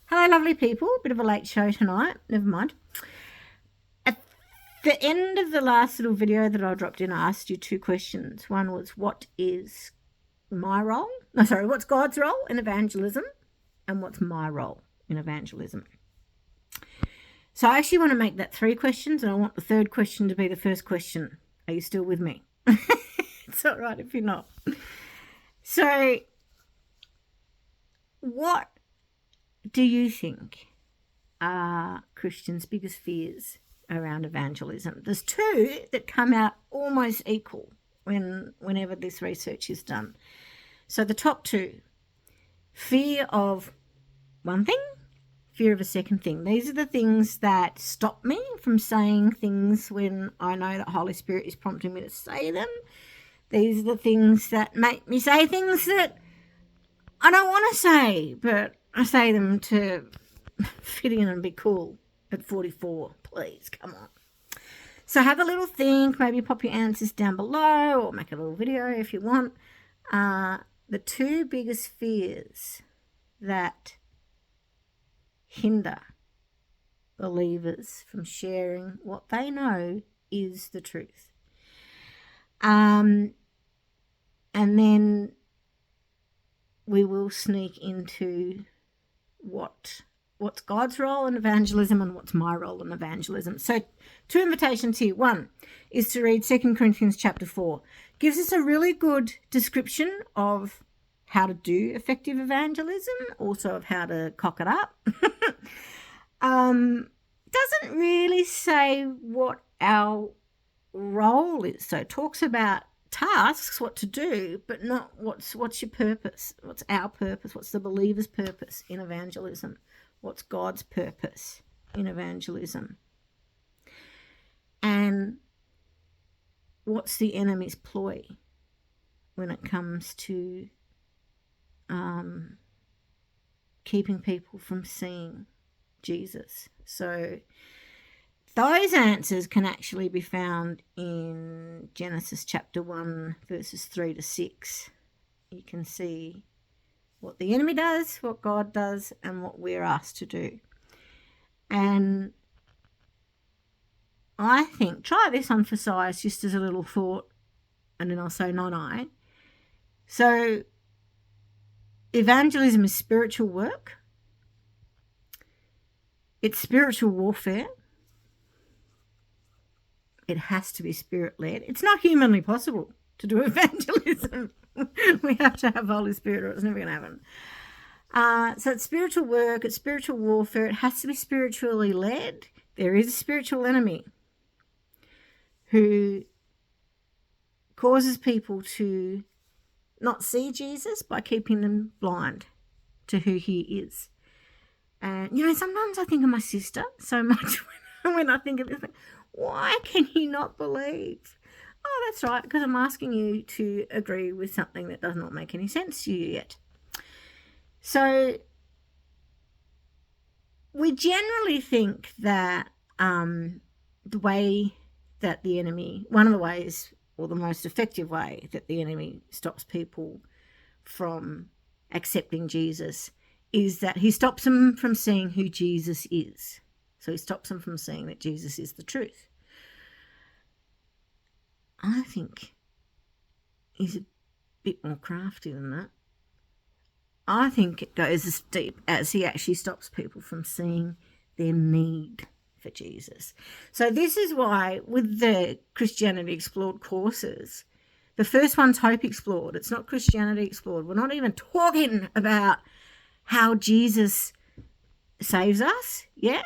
Hello, lovely people. Bit of a late show tonight. Never mind. At the end of the last little video that I dropped in, I asked you two questions. One was, what is my role? No, sorry, what's God's role in evangelism? And what's my role in evangelism? So I actually want to make that three questions, and I want the third question to be the first question. Are you still with me? It's all right if you're not. So what do you think are Christians' biggest fears around evangelism? There's two that come out almost equal whenever this research is done. So the top two, fear of one thing, fear of a second thing. These are the things that stop me from saying things when I know that Holy Spirit is prompting me to say them. These are the things that make me say things that I don't want to say, but I say them to fit in and be cool at 44. Please, come on. So have a little think, maybe pop your answers down below or make a little video if you want. The two biggest fears that hinder believers from sharing what they know is the truth. And then we will sneak into what's God's role in evangelism and what's my role in evangelism. So two invitations here. One is to read 2 Corinthians chapter 4. Gives us a really good description of how to do effective evangelism, also of how to cock it up. Doesn't really say what our role is. So it talks about tasks, what to do, but not what's your purpose, what's our purpose, what's the believer's purpose in evangelism, what's God's purpose in evangelism, and what's the enemy's ploy when it comes to keeping people from seeing Jesus. So those answers can actually be found in Genesis chapter 1, verses 3 to 6. You can see what the enemy does, what God does, and what we're asked to do. And I think, try this on for size, just as a little thought, and then I'll say not I. So evangelism is spiritual work. It's spiritual warfare. It has to be spirit-led. It's not humanly possible to do evangelism. We have to have Holy Spirit or it's never going to happen. So it's spiritual work. It's spiritual warfare. It has to be spiritually led. There is a spiritual enemy who causes people to not see Jesus by keeping them blind to who he is. And, sometimes I think of my sister so much when I think of this thing. Why can you not believe? Oh, that's right, because I'm asking you to agree with something that does not make any sense to you yet. So we generally think that the way that the enemy, one of the ways, or the most effective way that the enemy stops people from accepting Jesus is that he stops them from seeing who Jesus is. So he stops them from seeing that Jesus is the truth. I think he's a bit more crafty than that. I think it goes as deep as he actually stops people from seeing their need for Jesus. So this is why with the Christianity Explored courses, the first one's Hope Explored. It's not Christianity Explored. We're not even talking about how Jesus saves us yet.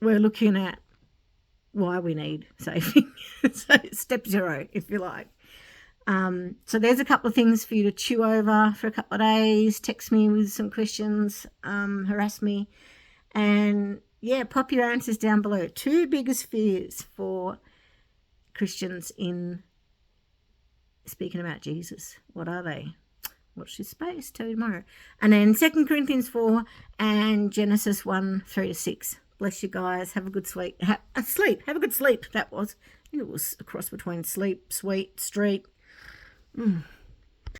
We're looking at why we need saving. So step 0, if you like. So there's a couple of things for you to chew over for a couple of days. Text me with some questions, harass me, and pop your answers down below. Two biggest fears for Christians in speaking about Jesus. What are they? Watch this space. Tell you tomorrow. And then 2 Corinthians 4 and Genesis 1, 3 to 6. Bless you guys. Have a good sleep. Have a good sleep. That was. I think it was a cross between sleep, sweet, street.